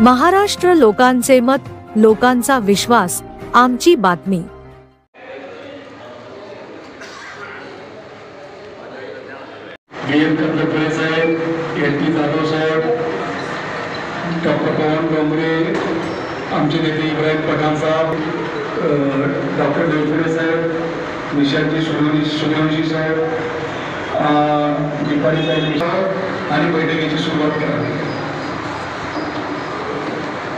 महाराष्ट्र लोकांचे मत, लोकांचा विश्वास, आमची बातमी। कंदरपळे साहेब, एल.टी. जाधव साहेब, डॉक्टर पवन डोंगरे, आमचे नेते इब्राहिम पठाण साहेब, डॉक्टर देवपुरे साहेब, निशांती सूर्यवंशी साहेब, दीपाली साहेब आणि बैठकीची सुरुवात करावी।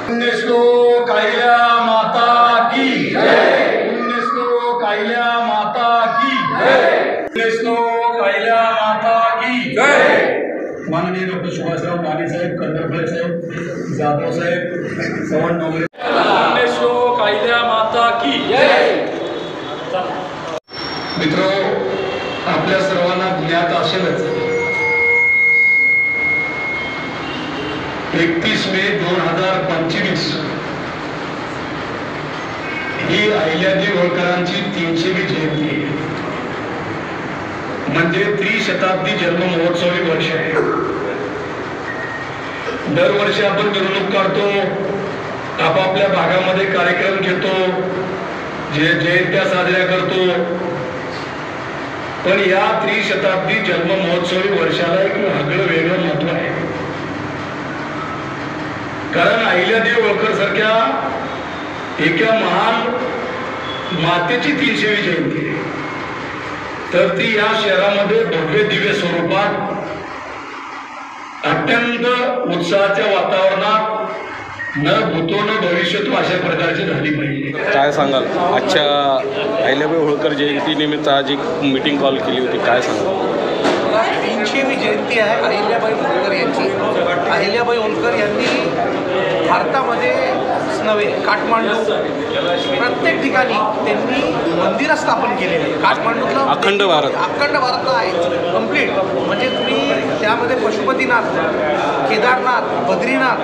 UNESCO कायल्या माता की जय। UNESCO कायल्या माता की जय। UNESCO कायल्या माता की जय। माननीय डॉक्टर सुभाषराव माने साहेब, कंदरपळे साहेब, जाधव साहेब, पवन डोंगरे, UNESCO कायल्या माता की जय। मित्रो, आपल्या सर्वांना ज्ञात असेलच 31 मे 2025 ही अहिल्यादेवी होळकरांची 300वी जयंती आहे, म्हणजे त्रिशताब्दी जन्म महोत्सवी वर्ष आहे। दरवर्षी आपण मिरवणूक काढतो, आपापल्या भागामध्ये कार्यक्रम घेतो, जयंत्या साजऱ्या करतो, पण या त्रिशताब्दी जन्म महोत्सवी वर्षाला एक आगळं वेगळं महत्व आहे। कारण अहिल्यादेवी होळकर सारख्या एका महान मातेची 300वी जयंती आहे, तर ती या शहरामध्ये भव्य दिव्य स्वरूपात अत्यंत उत्साहाच्या वातावरणात न भूतो न भविष्यतो अशा प्रकारची झाली पाहिजे। काय सांगाल? आजच्या अहिल्याबाई होळकर जयंतीनिमित्त आज एक मीटिंग कॉल केली होती, काय सांगाल? 300वी जयंती आहे अहिल्याबाई होळकर यांची। अहिल्याबाई होळकर यांनी भारतामध्ये नव्हे, काठमांडू प्रत्येक ठिकाणी त्यांनी मंदिरं स्थापन केलेली आहे। काठमांडूतला अखंड भारतला आहे कंप्लीट, म्हणजे तुम्ही त्यामध्ये पशुपतीनाथ, केदारनाथ, बद्रीनाथ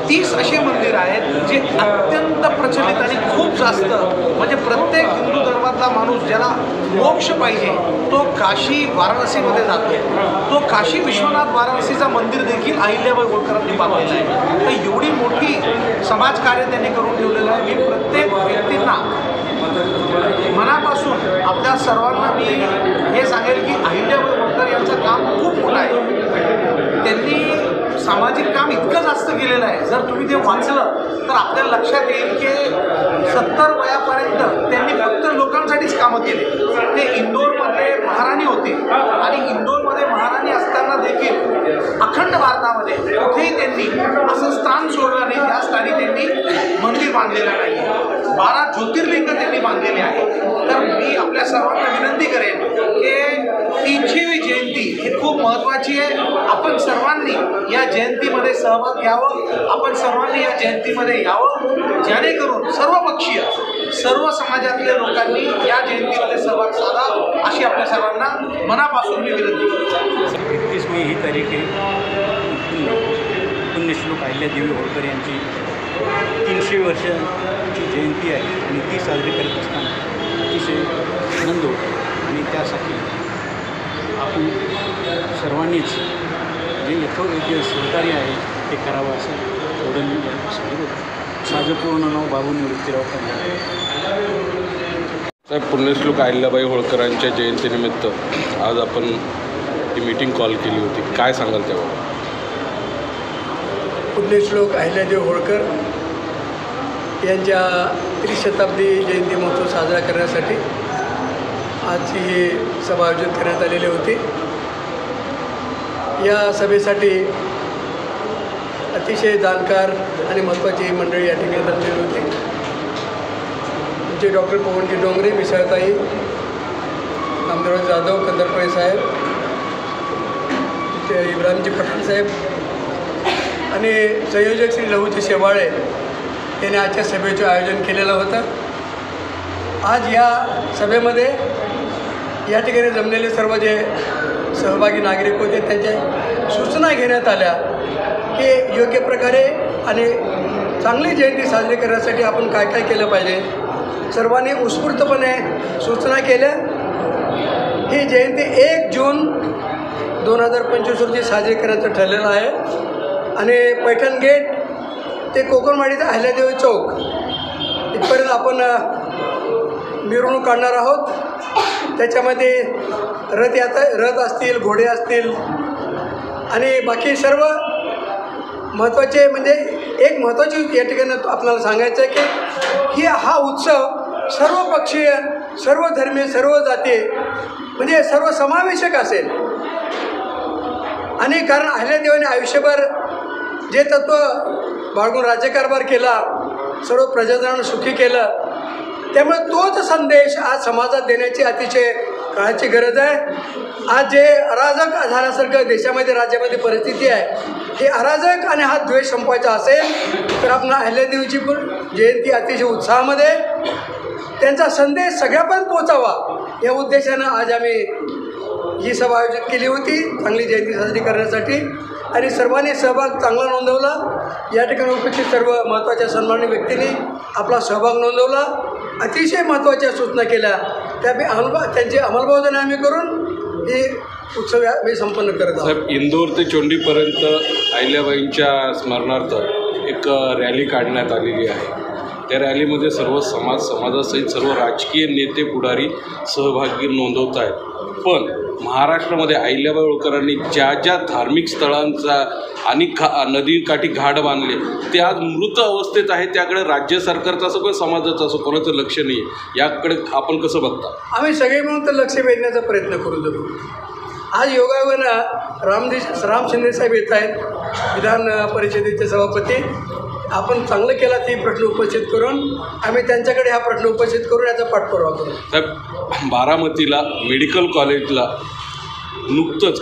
30 असे मंदिर आहेत जे अत्यंत प्रचलित आणि खूप जास्त, म्हणजे प्रत्येक हिंदू धर्मातला माणूस ज्याला मोक्ष पाहिजे तो काशी वाराणसीमध्ये जातो। तो काशी विश्वनाथ वाराणसीचा मंदिर देखील अहिल्याबाई होळकरांनी बांधलेला आहे। तर एवढी मोठी समाजकार्य त्यांनी करून ठेवलेलं आहे। मी प्रत्येक व्यक्तींना मनापासून आपल्या सर्वांना मी हे सांगेल की अहिल्याबाई होळकर यांचं काम खूप मोठं आहे। त्यांनी सामाजिक काम इतकं जास्त केलेलं आहे, जर तुम्ही ते वाचलं तर आपल्याला लक्षात येईल की 70 वयापर्यंत त्यांनी फक्त लोकांसाठीच कामं केले। ते इंदोरमध्ये महाराणी होते आणि इंदोरमध्ये महाराणी असताना देखील अखंड भारतामध्ये कुठेही त्यांनी असं स्थान सोडलं नाही त्या स्थानी त्यांनी मंदिर बांधलेलं नाही। 12 ज्योतिर्लिंग त्यांनी बांधलेले आहे। तर मी आपल्या सर्वांना विनंती करेन की 300वी जयंती ही खूप महत्त्वाची आहे। आपण सर्वांनी या जयंतीमध्ये सहभाग घ्यावं, आपण सर्वांनी या जयंतीमध्ये यावं, जेणेकरून सर्वपक्षीय सर्व समाजातल्या लोकांनी या जयंतीमध्ये सहभाग साधावा अशी आपल्या सर्वांना मनापासून मी विनंती करतो। 31 मे ही तारीख आहे, पुण्यश्लोक अहिल्यादेवी होळकर यांची 300 वर्षाची जयंती आहे आणि ती साजरी करत असताना अतिशय आनंद होतो आणि त्यासाठी आपण सर्वांनीच जे यथोयोग्य सहकार्य आहे ते करावं असं एवढं मी सांगितलं। माझं पूर्ण नाव बाबू निवृत्तीराव खंडारे। साहेब, पुण्यश्लोक अहिल्याबाई होळकरांच्या जयंतीनिमित्त आज आपण ही मीटिंग कॉल केली होती, काय सांगाल तेव्हा? पुण्यश्लोक अहिल्यादेवी होळकर यांच्या त्रिशताब्दी जयंती महोत्सव साजरा करण्यासाठी आजची ही सभा आयोजित करण्यात आलेली होती। या सभेसाठी अतिशय जाणकार आणि महत्त्वाची मंडळी या ठिकाणी जमलेली होती। म्हणजे डॉक्टर पवनजी डोंगरे, मिसाळताई, नामदेवराव जाधव, कंदरपळे साहेब, ते इब्राहिमजी पठाण साहेब आणि संयोजक श्री लहूजी शेवाळे यांनी आजच्या सभेचं आयोजन केलेलं होतं। आज या सभेमध्ये या ठिकाणी जमलेले सर्व जे सहभागी नागरिक होते त्यांच्या सूचना घेण्यात आल्या की योग्य प्रकारे आणि चांगली जयंती साजरी करण्यासाठी आपण काय काय केलं पाहिजे। सर्वांनी उत्स्फूर्तपणे सूचना केल्या। ही जयंती 1 जून 2025 रोजी साजरी करायचं ठरलेलं आहे आणि पैठण गेट ते कोकणवाडीचा अहिल्यादेवी चौक इथपर्यंत आपण मिरवणूक काढणार आहोत. त्याच्यामध्ये रथ असतील, घोडे असतील आणि बाकी सर्व महत्त्वाचे म्हणजे एक महत्त्वाची या ठिकाणी आपल्याला सांगायचं आहे की हा उत्सव सर्व पक्षीय, सर्व धर्मीय, सर्व जाती म्हणजे सर्व समावेशक असेल. आणि कारण अहिल्यादेवीने आयुष्यभर जे तत्त्व बाळगून राज्यकारभार केला, सर्व प्रजाजनांना सुखी केलं, त्यामुळे तोच संदेश आज समाजात देण्याची अतिशय काळाची गरज आहे. आज जे अराजक झाल्यासारखं देशामध्ये राज्यामध्ये परिस्थिती आहे, हे अराजक आणि हा द्वेष संपवायचा असेल तर आपण अहिल्यादेवीची जयंती अतिशय उत्साहामध्ये त्यांचा संदेश सगळ्यापर्यंत पोचावा या उद्देशानं आज आम्ही ही सभा आयोजित केली होती चांगली जयंती साजरी करण्यासाठी. आणि सर्वांनी सहभाग चांगला नोंदवला. या ठिकाणी उपस्थित सर्व महत्त्वाच्या सन्माननीय व्यक्तींनी आपला सहभाग नोंदवला, अतिशय महत्त्वाच्या सूचना केल्या, त्या त्यांची अंमलबजावणी आम्ही करून हे उत्सव मी संपन्न करत आहोत. साहेब, इंदोर ते चोंडीपर्यंत अहिल्याबाईंच्या स्मरणार्थ एक रॅली काढण्यात आलेली आहे. त्या रॅलीमध्ये सर्व समाजासहित सर्व राजकीय नेते पुढारी सहभागी नोंदवत आहेत. पण महाराष्ट्रामध्ये अहिल्याबाई होळकरांनी ज्या ज्या धार्मिक स्थळांचा आणि नदीकाठी घाट बांधले ते आज मृत अवस्थेत आहे. त्याकडे राज्य सरकारचं असो किंवा समाजाचं असो कोणाचं लक्ष नाही आहे. याकडे आपण कसं बघता? आम्ही सगळे म्हणून तर लक्ष वेधण्याचा प्रयत्न करू जरूर. आज योगायोगानं राम शिंदे साहेब येत आहेत, विधान परिषदेचे सभापती. आपण चांगलं केला ते प्रश्न उपस्थित करून आम्ही त्यांच्याकडे हा प्रश्न उपस्थित करून याचा पाठपुरावा करू. साहेब, बारामतीला मेडिकल कॉलेजला नुकतंच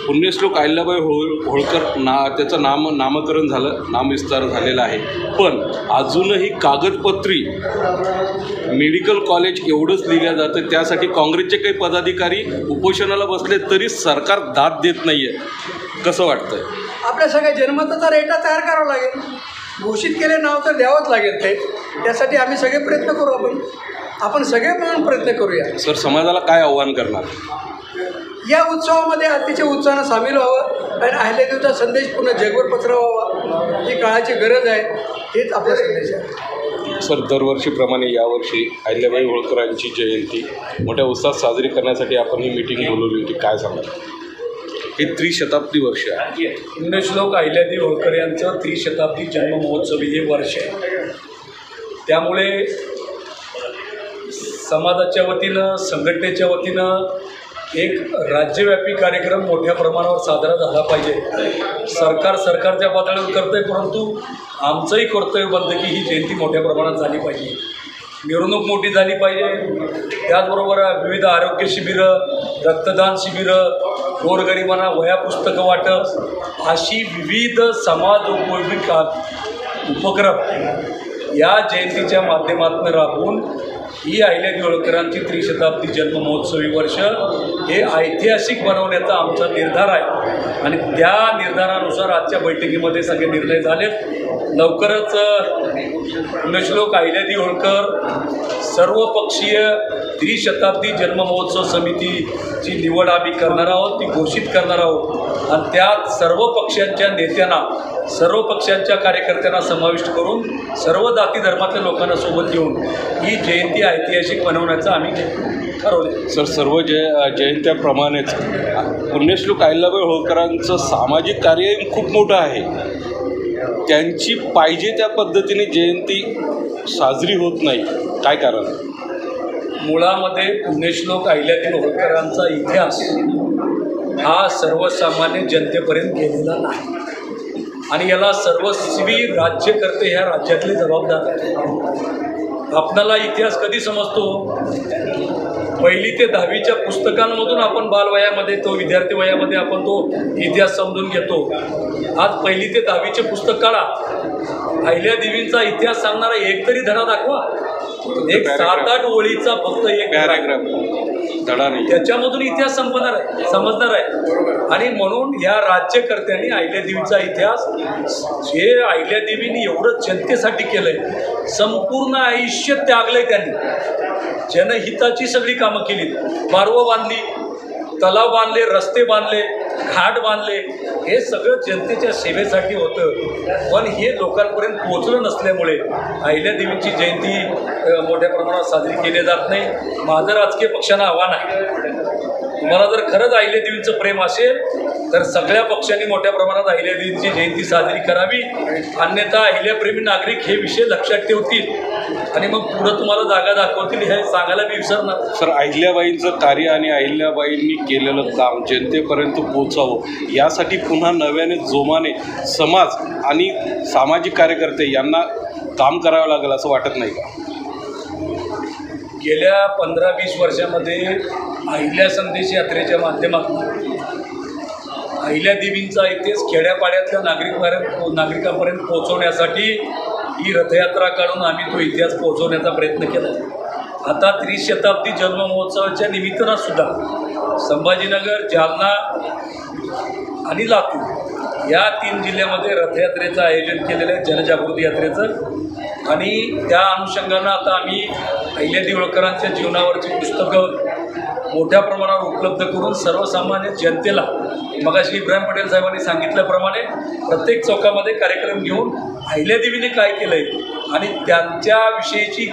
पुण्यश्लोक अहिल्याबाई होळकर त्याचं नामकरण झालं, नामविस्तार झालेला आहे. पण अजूनही कागदपत्री मेडिकल कॉलेज एवढंच लिहिलं जातं. त्यासाठी काँग्रेसचे काही पदाधिकारी उपोषणाला बसले तरी सरकार दाद देत नाही आहे. कसं वाटतंय? आपल्या सगळ्या जन्मताचा रेटा तयार करावा लागेल, घोषित केले नाव तर द्यावंच लागेल. त्यासाठी आम्ही सगळे प्रयत्न करू. आपण सगळे मिळून प्रयत्न करूया. सर, समाजाला काय आव्हान करणार? या उत्सवामध्ये अतिशय उत्साहानं सामील व्हावं आणि अहिल्यादेवीचा संदेश पूर्ण जगभर पसरवावा ही काळाची गरज आहे. हेच आपला संदेश आहे. सर, दरवर्षीप्रमाणे यावर्षी अहिल्याबाई होळकरांची जयंती मोठ्या उत्साहात साजरी करण्यासाठी आपण ही मीटिंग बोलवली होती. काय सांगाल? हे त्रिशताब्दी वर्ष आहे. पुण्यश्लोक अहिल्यादेवी होळकर यांचं त्रिशताब्दी जन्ममहोत्सवी हे वर्ष आहे. त्यामुळे समाजाच्या वतीनं, संघटनेच्या वतीनं एक राज्यव्यापी कार्यक्रम मोठ्या प्रमाणावर साजरा झाला पाहिजे. सरकारच्या पातळीवर करतं आहे, परंतु आमचंही कर्तव्य बनतं की ही जयंती मोठ्या प्रमाणात झाली पाहिजे, मिरवणूक मोठी झाली पाहिजे. त्याचबरोबर विविध आरोग्य शिबिरं, रक्तदान शिबिरं, गोरगरिबांना वह्या पुस्तकं वाटप अशी विविध समाजोपयोगी उपक्रम या जयंतीच्या माध्यमातून राबवून ही अहिल्यादेवी होळकरांची त्रिशताब्दी जन्ममहोत्सवी वर्ष हे ऐतिहासिक बनवण्याचा आमचा निर्धार आहे. आणि त्या निर्धारानुसार आजच्या बैठकीमध्ये सगळे निर्णय झालेत. लवकरच पुण्यश्लोक अहिल्यादेवी होळकर सर्वपक्षीय त्रिशताब्दी जन्ममहोत्सव समितीची निवड आम्ही करणार आहोत, ती घोषित करणार आहोत. आणि त्यात सर्व पक्षांच्या नेत्यांना, सर्व पक्षांच्या कार्यकर्त्यांना समाविष्ट करून सर्व जाती धर्मातल्या लोकांना सोबत घेऊन ही जयंती ऐतिहासिक बनवण्याचं आम्ही ठरवले. सर, सर्व जयंत्याप्रमाणेच पुण्यश्लोक अहिल्याबाई होळकरांचं सामाजिक कार्य खूप मोठं आहे. त्यांची पाहिजे त्या पद्धतीने जयंती साजरी होत नाही, काय कारण? मुळामध्ये पुण्यश्लोक अहिल्यादेवी होळकरांचा इतिहास हा सर्वसामान्य जनतेपर्यंत गेलेला नाही आणि याला सर्वस्वी राज्यकर्ते ह्या राज्यातले जबाबदार आहेत. आपणाला इतिहास कधी समजतो? 1ली ते 10वीच्या पुस्तकांमधून आपण बालवयामध्ये, तो विद्यार्थी वयामध्ये आपण तो इतिहास समजून घेतो. आज 1ली ते 10वीचे पुस्तक काढा, अहिल्यादेवींचा इतिहास सांगणारा एक तरी धडा दाखवा. एक 7-8 ओळीचा फक्त एक पॅराग्राफ धडा नाही, त्याच्यामधून इतिहास समजणार आहे. आणि म्हणून या राज्यकर्त्यांनी अहिल्यादेवीचा इतिहास, जे अहिल्यादेवींनी एवढं जनतेसाठी केलंय, संपूर्ण आयुष्य त्यागलंय त्यांनी, जनहिताची सगळी कामं केली. बारवं बांधली, तलाव बांधले, रस्ते बांधले, घाट बांधले, हे सगळं जनतेच्या सेवेसाठी होतं. पण हे लोकांपर्यंत पोहोचलं नसल्यामुळे अहिल्यादेवींची जयंती मोठ्या प्रमाणात साजरी केली जात नाही. माझं राजकीय पक्षांना आव्हान आहे, तुम्हाला जर खरंच अहिल्यादेवींचं प्रेम असेल तर सगळ्या पक्षांनी मोठ्या प्रमाणात अहिल्यादेवींची जयंती साजरी करावी. अन्यथा अहिल्याप्रेमी नागरिक हे विषय लक्षात ठेवतील आणि मग पुढं तुम्हाला जागा दाखवतील हे सांगायला मी विसरणार. सर, अहिल्याबाईंचं कार्य आणि अहिल्याबाईंनी केलेलं काम जनतेपर्यंत पोचावं यासाठी पुन्हा नव्याने जोमाने समाज आणि सामाजिक कार्यकर्ते यांना काम करावं लागेल असं वाटत नाही का? गेल्या 15-20 वर्षामध्ये अहिल्या संदेश यात्रेच्या माध्यमातून अहिल्यादेवींचा इथेच खेड्यापाड्यातल्या नागरिकांपर्यंत पोहोचवण्यासाठी ही रथयात्रा काढून आम्ही तो इतिहास पोहोचवण्याचा प्रयत्न केला. आता 30 शताब्दी जन्म महोत्सवाच्या निमित्तानं सुद्धा संभाजीनगर, जालना आणि लातूर या 3 जिल्ह्यामध्ये रथयात्रेचं आयोजन केलेलं आहे, जनजागृती यात्रेचं. आणि त्या अनुषंगानं आता आम्ही अहिल्यादेवी होळकरांच्या जीवनावरची पुस्तकं मोठ्या प्रमाणावर उपलब्ध करून सर्वसामान्य जनतेला मगाशी इब्राहिम पटेल साहेबांनी सांगितल्याप्रमाणे प्रत्येक चौकामध्ये कार्यक्रम घेऊन अहिल्यादेवीने काय केलं आहे आणि त्यांच्याविषयीची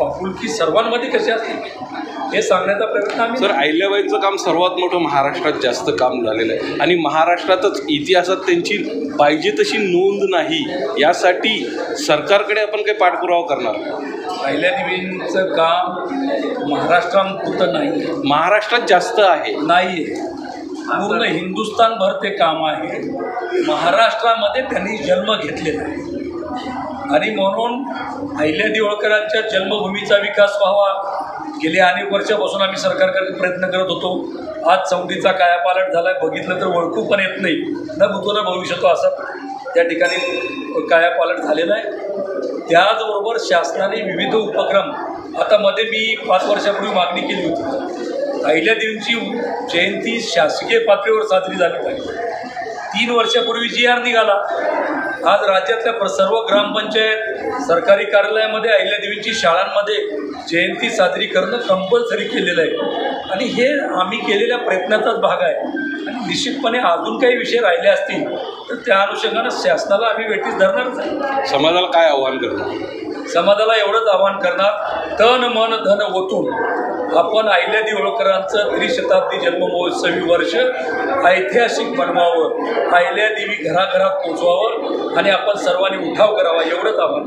आपुलकी सर्वांमध्ये कशी असते हे सांगण्याचा प्रयत्न आम्ही. सर, अहिल्याबाईंचं काम सर्वात मोठं महाराष्ट्रात जास्त काम झालेलं आहे आणि महाराष्ट्रातच इतिहासात त्यांची पाहिजे तशी नोंद नाही, यासाठी सरकारकडे आपण काही पाठपुरावा करणार? अहिल्यादेवींचं काम महाराष्ट्रापुरतं नाही, महाराष्ट्रात जास्त आहे. नाही आहे, पूर्ण हिंदुस्थानभर ते काम आहे. महाराष्ट्रामध्ये त्यांनी जन्म घेतलेला आहे आणि म्हणून अहिल्यादेवी होळकरांच्या जन्मभूमीचा विकास व्हावा. गेले अनेक वर्षापासून आम्ही सरकारकडे प्रयत्न करत होतो. आज चौंडीचा कायापालट झाला आहे, बघितलं तर ओळखू पण येत नाही, न भूतो न भविष्यतो असं त्या ठिकाणी कायापालट झालेला आहे. त्याचबरोबर शासनाने विविध उपक्रम, आता मध्ये मी 5 वर्षापूर्वी मागणी केली होती, अहिल्यादेवींची जयंती शासकीय पातळीवर साजरी झाली पाहिजे. 3 वर्षापूर्वी GR निघाला. आज राज्यातल्या सर्व ग्रामपंचायत, सरकारी कार्यालयामध्ये अहिल्यादेवींची शाळांमध्ये जयंती साजरी करणं कंपल्सरी केलेलं आहे आणि हे आम्ही केलेल्या प्रयत्नाचाच भाग आहे. आणि निश्चितपणे अजून काही विषय राहिले असतील तर त्या अनुषंगानं शासनाला आम्ही वेठीस धरणारच आहे. समाजाला काय आव्हान करणार? समाजाला एवढंच आवाहन करणार, तन मन धन ओतून आपण अहिल्यादेवी होळकरांचं 30 शताब्दी जन्ममहोत्सवी वर्ष ऐतिहासिक बनवावं, अहिल्यादेवी घराघरात पोचवावं आणि आपण सर्वांनी उठाव करावा, एवढंच आव्हान.